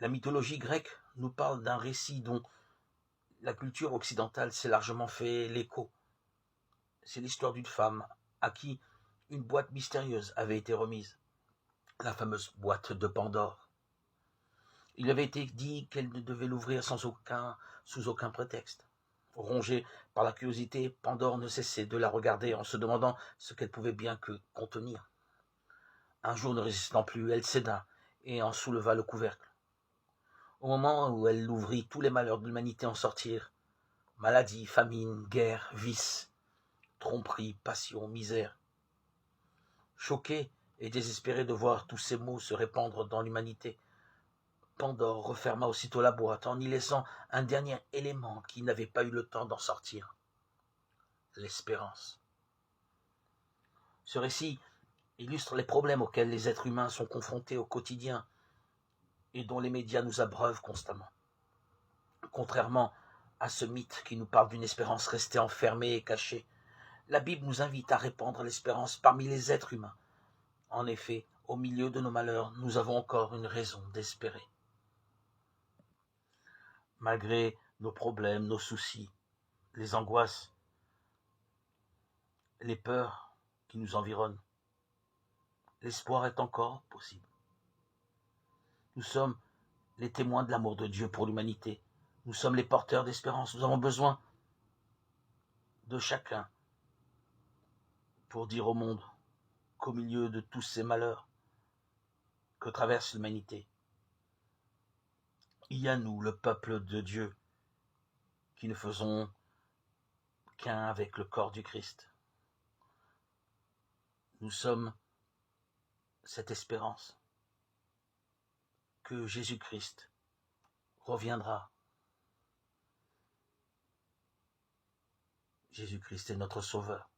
La mythologie grecque nous parle d'un récit dont la culture occidentale s'est largement fait l'écho. C'est l'histoire d'une femme à qui une boîte mystérieuse avait été remise, la fameuse boîte de Pandore. Il lui avait été dit qu'elle ne devait l'ouvrir sous aucun prétexte. Rongée par la curiosité, Pandore ne cessait de la regarder en se demandant ce qu'elle pouvait bien contenir. Un jour, ne résistant plus, elle céda et en souleva le couvercle. Au moment où elle l'ouvrit, tous les malheurs de l'humanité en sortirent. Maladie, famine, guerre, vice, tromperie, passion, misère. Choquée et désespérée de voir tous ces maux se répandre dans l'humanité, Pandore referma aussitôt la boîte en y laissant un dernier élément qui n'avait pas eu le temps d'en sortir. L'espérance. Ce récit illustre les problèmes auxquels les êtres humains sont confrontés au quotidien et dont les médias nous abreuvent constamment. Contrairement à ce mythe qui nous parle d'une espérance restée enfermée et cachée, la Bible nous invite à répandre l'espérance parmi les êtres humains. En effet, au milieu de nos malheurs, nous avons encore une raison d'espérer. Malgré nos problèmes, nos soucis, les angoisses, les peurs qui nous environnent, l'espoir est encore possible. Nous sommes les témoins de l'amour de Dieu pour l'humanité. Nous sommes les porteurs d'espérance. Nous avons besoin de chacun pour dire au monde qu'au milieu de tous ces malheurs que traverse l'humanité, il y a nous, le peuple de Dieu, qui ne faisons qu'un avec le corps du Christ. Nous sommes cette espérance que Jésus-Christ reviendra. Jésus-Christ est notre Sauveur.